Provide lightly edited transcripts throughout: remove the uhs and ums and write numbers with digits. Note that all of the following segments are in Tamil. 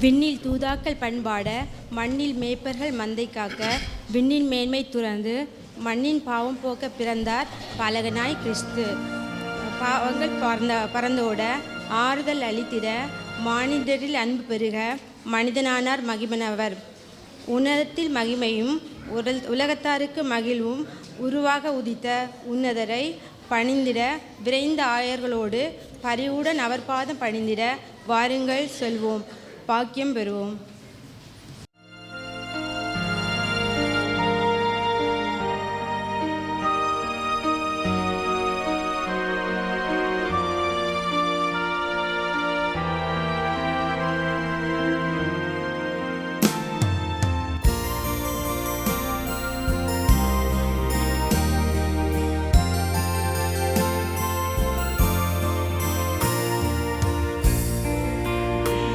விண்ணில் தூதாக்கள் பண்பாட, மண்ணில் மேய்ப்பர்கள் மந்தை காக்க, விண்ணின் மேன்மை துறந்து மண்ணின் பாவம் போக்க பிறந்தார் பாலகனாய் கிறிஸ்து. பாவங்கள் பறந்தோட ஆறுதல் அளித்திட, மானிடரில் அன்பு பெருக மனிதனானார் மகிமனவர். உன்னதத்தில் மகிமையும் உலகத்தாருக்கு மகிழ்வும் உருவாக உதித்த உன்னதரை பணிந்திட, விரைந்த ஆயர்களோடு பரிவுடன் அவர் பாதம் பணிந்திட வாருங்கள் சொல்வோம், பாக்கியம் பெறுவோம்.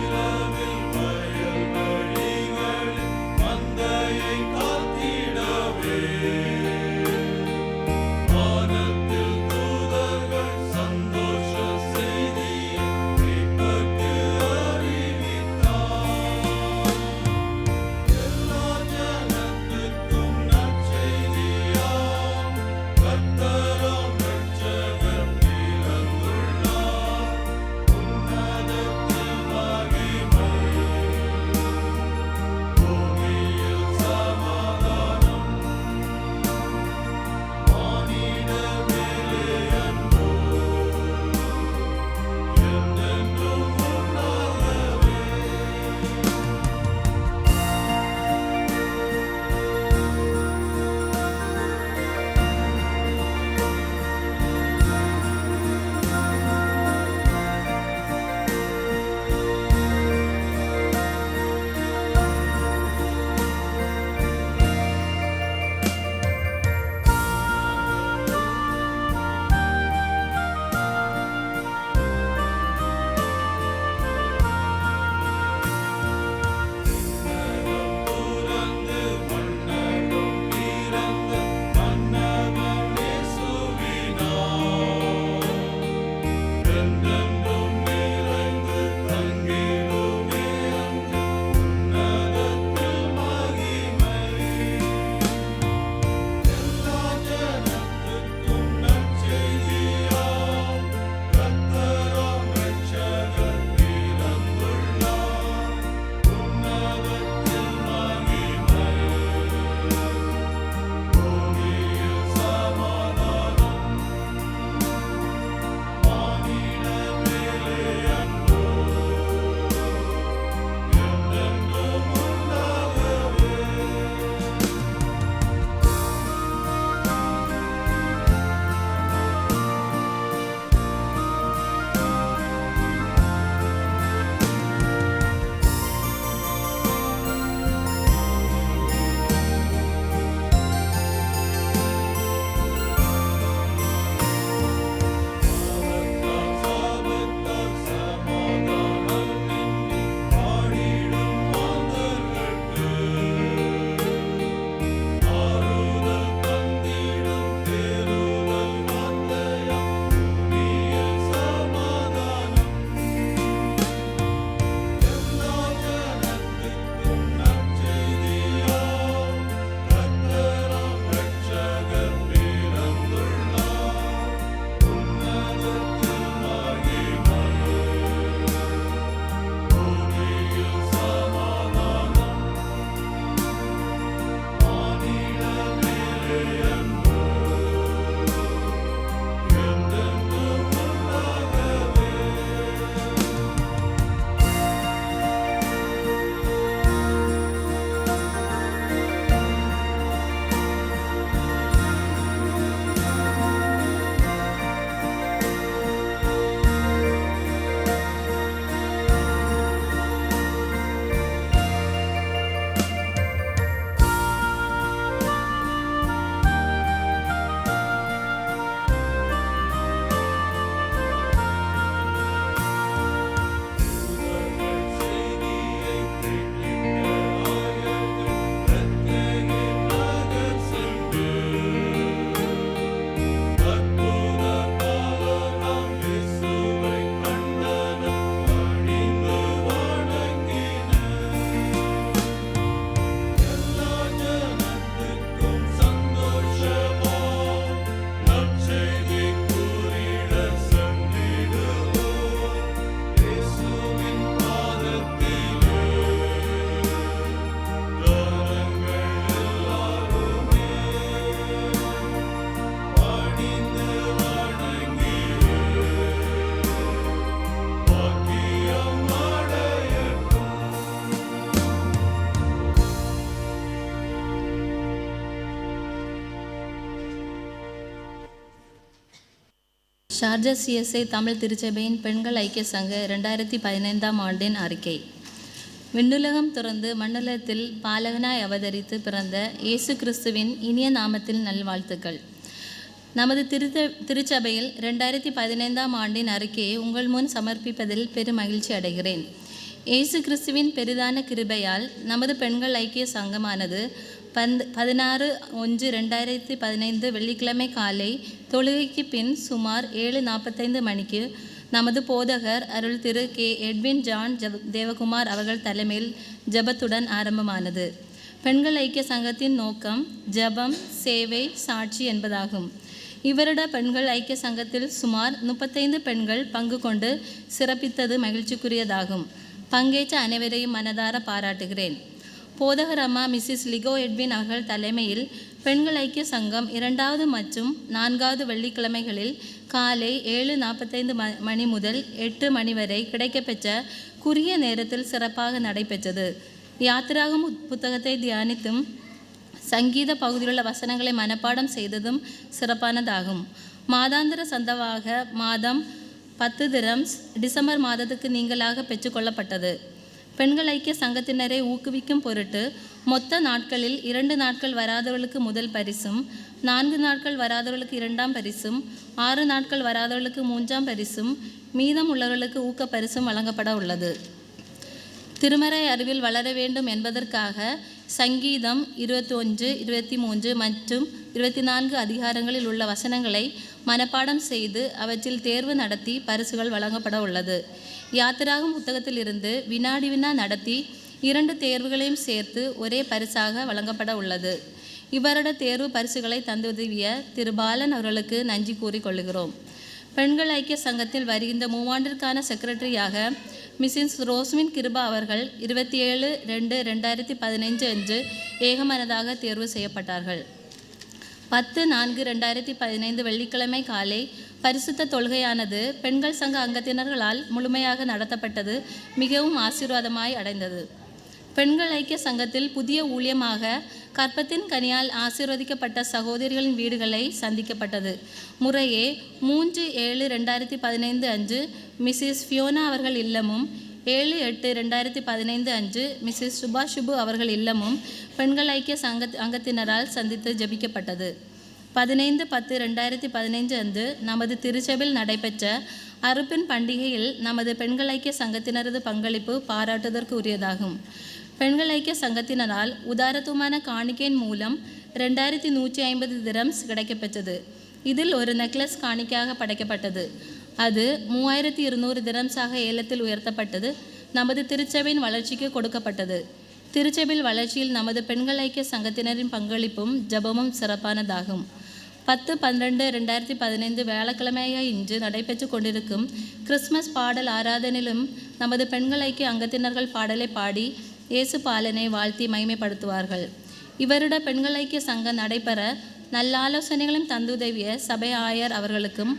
இரவில் வயல் ஷார்ஜா சிஎஸ்ஐ தமிழ் திருச்சபையின் பெண்கள் ஐக்கிய சங்க 2015ஆம் ஆண்டின் அறிக்கை. விண்ணுலகம் துறந்து மண்ணுலகத்தில் பாலகனாய் அவதரித்து பிறந்த இயேசு கிறிஸ்துவின் இனிய நாமத்தில் நல்வாழ்த்துக்கள். நமது திருச்சபையில் 2015ஆம் ஆண்டின் அறிக்கையை உங்கள் முன் சமர்ப்பிப்பதில் பெரும் மகிழ்ச்சி அடைகிறேன். இயேசு கிறிஸ்துவின் பெரிதான கிருபையால் நமது பெண்கள் ஐக்கிய சங்கமானது 16/1/2015 வெள்ளிக்கிழமை காலை தொழுகைக்கு பின் சுமார் 7:45 மணிக்கு நமது போதகர் Arul Thiru K. Edwin John Devakumar அவர்கள் தலைமையில் ஜெபத்துடன் ஆரம்பமானது. பெண்கள் ஐக்கிய சங்கத்தின் நோக்கம் ஜெபம், சேவை, சாட்சி என்பதாகும். இவருட பெண்கள் ஐக்கிய சங்கத்தில் சுமார் 35 பெண்கள் பங்கு கொண்டு சிறப்பித்தது மகிழ்ச்சிக்குரியதாகும். பங்கேற்ற அனைவரையும் மனதார பாராட்டுகிறேன். போதகர் அம்மா மிஸ்ஸஸ் லிகோ எட்வின் அவர்கள் தலைமையில் பெண்கள் ஐக்கிய சங்கம் 2வது மற்றும் 4வது வெள்ளிக்கிழமைகளில் காலை 7:45 மணி முதல் 8 மணி வரை கிடைக்கப்பெற்ற குறுகிய நேரத்தில் சிறப்பாக நடைபெற்றது. யாத்திராகும் புத்தகத்தை தியானித்தும் சங்கீத பகுதியிலுள்ள வசனங்களை மனப்பாடம் செய்ததும் சிறப்பானதாகும். மாதாந்திர சந்தவாக மாதம் 10 திரம்ஸ் டிசம்பர் மாதத்துக்கு நீங்களாக பெற்றுக்கொள்ளப்பட்டது. பெண்கள் ஐக்கிய சங்கத்தினரை ஊக்குவிக்கும் பொருட்டு மொத்த நாட்களில் 2 நாட்கள் வராதவர்களுக்கு முதல் பரிசும், 4 நாட்கள் வராதவர்களுக்கு 2ஆம் பரிசும், 6 நாட்கள் வராதவர்களுக்கு 3ஆம் பரிசும், மீதம் உள்ளவர்களுக்கு ஊக்க பரிசும் வழங்கப்பட உள்ளது. திருமறை அறிவில் வளர வேண்டும் என்பதற்காக சங்கீதம் 21, 23 மற்றும் 24 அதிகாரங்களில் உள்ள வசனங்களை மனப்பாடம் செய்து அவற்றில் தேர்வு நடத்தி பரிசுகள் வழங்கப்பட உள்ளது. யாத்திராகும் புத்தகத்தில் இருந்து வினாடி வினா நடத்தி 2 தேர்வுகளையும் சேர்த்து ஒரே பரிசாக வழங்கப்பட உள்ளது. இவருட தேர்வு பரிசுகளை தந்துதவிய திரு பாலன் அவர்களுக்கு நன்றி கூறிக்கொள்கிறோம். பெண்கள் ஐக்கிய சங்கத்தில் வருகின்ற 3 ஆண்டிற்கான செக்ரட்டரியாக மிஸ்ஸஸ் ரோஸ்மின் கிருபா அவர்கள் 27/2/2015 அன்று ஏகமனதாக தேர்வு செய்யப்பட்டார்கள். 10/4/2015 வெள்ளிக்கிழமை காலை பரிசுத்த தொழுகையானது பெண்கள் சங்க அங்கத்தினர்களால் முழுமையாக நடத்தப்பட்டது. மிகவும் ஆசீர்வாதமாய் அடைந்தது. பெண்கள் ஐக்கிய சங்கத்தில் புதிய ஊழியமாக கற்பத்தின் கனியால் ஆசீர்வதிக்கப்பட்ட சகோதரிகளின் வீடுகளை சந்திக்கப்பட்டது. முறையே 3/7/2015 அன்று மிஸ்ஸஸ் ஃபியோனா அவர்கள் இல்லமும், 7/8/2015 அன்று மிஸ்ஸஸ் சுபாஷுபு அவர்கள் இல்லமும் பெண்கள் ஐக்கிய அங்கத்தினரால் சந்தித்து ஜெபிக்கப்பட்டது. 15/10/2015 அன்று நமது திருச்சபையில் நடைபெற்ற அறுப்பின் பண்டிகையில் நமது பெண்கள் ஐக்கிய சங்கத்தினரது பங்களிப்பு பாராட்டுவதற்கு உரியதாகும். பெண்கள் ஐக்கிய சங்கத்தினரால் உதாரத்துவமான காணிக்கையின் மூலம் 2150 திரம்ஸ் கிடைக்கப்பெற்றது. இதில் ஒரு நெக்லஸ் காணிக்கையாக படைக்கப்பட்டது. அது 3200 திரம்ஸாக ஏலத்தில் உயர்த்தப்பட்டது. நமது திருச்சபையின் வளர்ச்சிக்கு கொடுக்கப்பட்டது. திருச்சபையில் வளர்ச்சியில் நமது பெண்கள் ஐக்கிய சங்கத்தினரின் பங்களிப்பும் ஜபமும் சிறப்பானதாகும். 10/12/2015 வியாழக்கிழமையாக இன்று நடைபெற்று கொண்டிருக்கும் கிறிஸ்மஸ் பாடல் ஆராதனையிலும் நமது பெண்கள் ஐக்கிய அங்கத்தினர்கள் பாடலை பாடி இயேசு பாலனை வாழ்த்தி மகிமைப்படுத்துவார்கள். இவருட பெண்கள் ஐக்கிய சங்கம் நடைபெற நல்ல ஆலோசனைகளும் தந்துதவிய சபை ஆயர் அவர்களுக்கும்,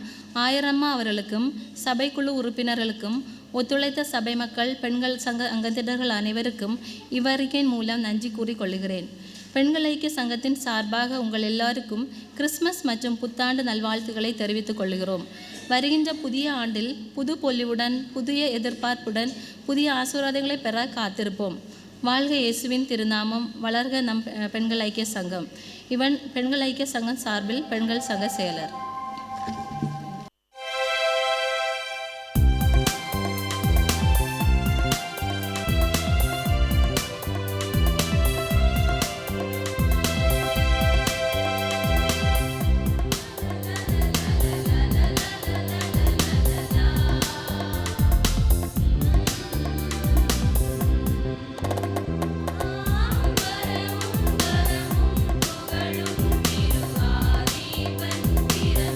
ஆயரம்மா அவர்களுக்கும், சபைக்குழு உறுப்பினர்களுக்கும், ஒத்துழைத்த சபை மக்கள், பெண்கள் சங்க அங்கத்தினர்கள் அனைவருக்கும் இவ்வறிக்கையின் மூலம் நன்றி கூறிக்கொள்கிறேன். பெண்கள் ஐக்கிய சங்கத்தின் சார்பாக உங்கள் எல்லாருக்கும் கிறிஸ்மஸ் மற்றும் புத்தாண்டு நல்வாழ்த்துக்களை தெரிவித்துக் கொள்கிறோம். வருகின்ற புதிய ஆண்டில் புது பொலிவுடன், புதிய எதிர்பார்ப்புடன், புதிய ஆசீர்வாதங்களை பெற காத்திருப்போம். வாழ்க இயேசுவின் திருநாமம், வளர்க நம் பெண்கள் ஐக்கிய சங்கம். இவன் பெண்கள் ஐக்கிய சங்கம் சார்பில் பெண்கள் சங்க செயலர். Thank you.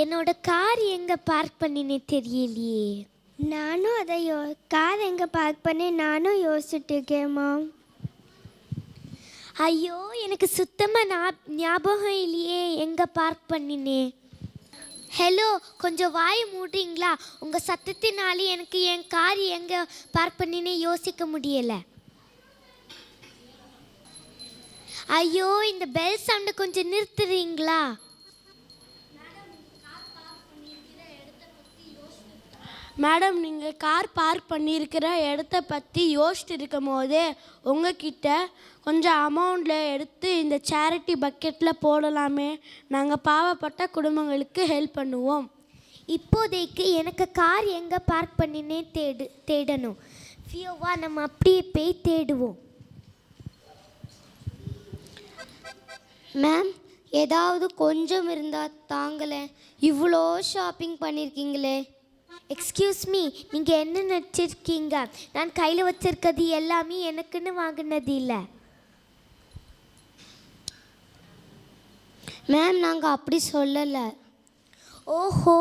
என்னோட கார் எங்கே பார்க் பண்ணினே தெரியலையே. நானும் அதை கார் எங்கே பார்க் பண்ணேன் நானும் யோசிச்சுட்டு இருக்கேன் மாம். ஐயோ, எனக்கு சுத்தமாக ஞாபகம் இல்லையே எங்கே பார்க் பண்ணினேன். ஹலோ, கொஞ்சம் வாய் மூடுறீங்களா? உங்கள் சத்தத்தினாலே எனக்கு என் கார் எங்கே பார்க் பண்ணினே யோசிக்க முடியலை. ஐயோ, இந்த பெல் சவுண்டை கொஞ்சம் நிறுத்துறீங்களா? மேடம், நீங்கள் கார் பார்க் பண்ணியிருக்கிற இடத்த பற்றி யோசிச்சுட்டு இருக்கும் போதே உங்ககிட்ட கொஞ்சம் அமௌண்ட்டில் எடுத்து இந்த சேரிட்டி பக்கெட்டில் போடலாமே. நாங்கள் பாவப்பட்ட குடும்பங்களுக்கு ஹெல்ப் பண்ணுவோம். இப்போதைக்கு எனக்கு கார் எங்கே பார்க் பண்ணினே தேடணும். ஃபியோவா, நம்ம அப்படியே போய் தேடுவோம். மேம், ஏதாவது கொஞ்சம் இருந்தால் தாங்களே. இவ்வளோ ஷாப்பிங் பண்ணியிருக்கீங்களே. எக்ஸ்கியூஸ் மீ, நீங்கள் என்ன நினச்சிருக்கீங்க? நான் கையில் வச்சிருக்கிறது எல்லாமே எனக்குன்னு வாங்கினது இல்லை. மேம், நாங்கள் அப்படி சொல்லலை. ஓஹோ,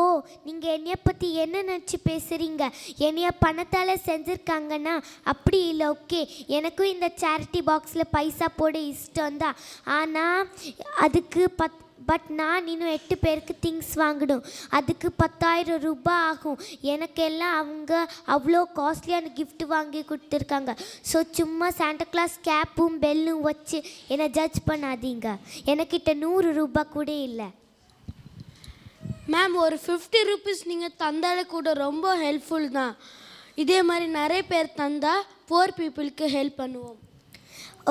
நீங்கள் என்னைய பற்றி என்ன நினச்சி பேசுகிறீங்க? என்னைய பணத்தால் செஞ்சுருக்காங்கன்னா அப்படி இல்லை. ஓகே, எனக்கும் இந்த சேரிட்டி பாக்ஸில் பைசா போட இஷ்டம் தான். ஆனால் அதுக்கு பட் நான் இன்னும் 8 பேருக்கு திங்ஸ் வாங்கணும். அதுக்கு 10,000 ரூபாய் ஆகும். எனக்கெல்லாம் அவங்க அவ்வளோ காஸ்ட்லியான கிஃப்ட் வாங்கி கொடுத்துருக்காங்க. ஸோ சும்மா சாண்டா கிளாஸ் கேப்பும் பெல்லும் வச்சு என்னை ஜட்ஜ் பண்ணாதீங்க. எனக்கிட்ட 100 ரூபாய் கூட இல்லை. மேம், ஒரு 50 ருபீஸ் நீங்கள் தந்தாலே கூட ரொம்ப ஹெல்ப்ஃபுல் தான். இதே மாதிரி நிறைய பேர் தந்தால் புவர் பீப்புளுக்கு ஹெல்ப் பண்ணுவோம்.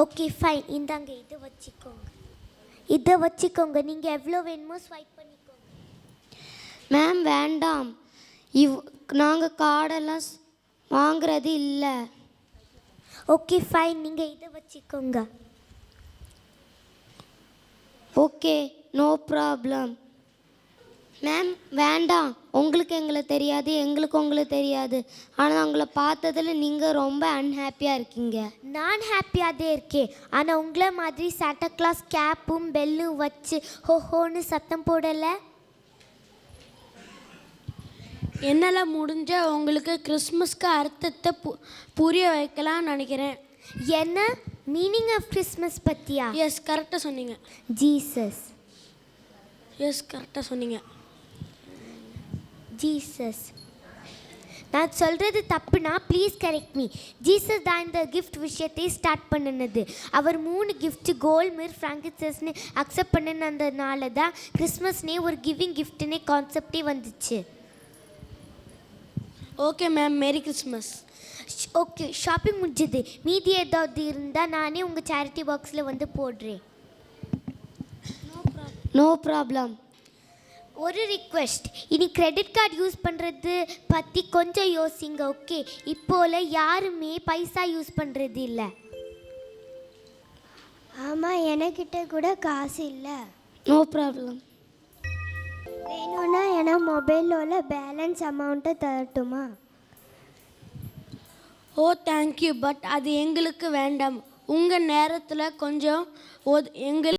ஓகே ஃபைன், இந்தாங்க இதை வச்சுக்கோங்க. நீங்கள் எவ்வளோ வேணுமோ ஸ்வைப் பண்ணிக்கோங்க. மேம், வேண்டாம். நாங்கள் கார்டெல்லாம் வாங்குறது இல்லை. ஓகே ஃபைன், நீங்கள் இதை வச்சுக்கோங்க. Okay, no problem. மேம், வேண்டாம். உங்களுக்கு எங்களை தெரியாது, எங்களுக்கு உங்களை தெரியாது. ஆனால் உங்களை பார்த்ததில் நீங்கள் ரொம்ப அன்ஹாப்பியாக இருக்கீங்க. நான் ஹாப்பியாக தான் இருக்கேன். ஆனால் உங்களை மாதிரி சாண்டா கிளாஸ் கேப்பும் பெல்லும் வச்சு ஹோஹோன்னு சத்தம் போடலை. என்னால் முடிஞ்ச உங்களுக்கு கிறிஸ்மஸ்க்கு அர்த்தத்தை புரிய வைக்கலாம்னு நினைக்கிறேன். என்ன மீனிங் ஆஃப் கிறிஸ்மஸ் பற்றியா? எஸ், கரெக்டாக சொன்னீங்க. ஜீசஸ். எஸ், கரெக்டாக சொன்னீங்க. ஜீசஸ். நான் சொல்கிறது தப்புனா ப்ளீஸ் கரெக்ட் மீ. ஜீசஸ் தான் இந்த கிஃப்ட் விஷயத்தை ஸ்டார்ட் பண்ணினது. அவர் 3 கிஃப்ட் கோல்ட், மிர், ஃப்ராங்கிசஸ்னு அக்செப்ட் பண்ணினதுனால தான் கிறிஸ்மஸ்னே ஒரு கிவிங் கிஃப்ட்னே கான்செப்டே வந்துச்சு. Okay ma'am, merry Christmas. Okay, shopping முடிஞ்சது. மீதி ஏதாவது இருந்தால் நானே உங்கள் சேரிட்டி பாக்ஸில் வந்து போடுறேன். No problem. ஒரு ரிக்வெஸ்ட், இனி கிரெடிட் கார்டு யூஸ் பண்ணுறது பற்றி கொஞ்சம் யோசிங்க. ஓகே, இப்போல யாருமே பைசா யூஸ் பண்ணுறது இல்லை. ஆமாம், எனக்கிட்ட கூட காசு இல்லை. No problem. வேணும்னா ஏன்னா மொபைலோட பேலன்ஸ் அமௌண்ட்டை தரட்டுமா? ஓ தேங்க்யூ, பட் அது எங்களுக்கு வேண்டாம். உங்கள் நேரத்தில் கொஞ்சம் எங்களுக்கு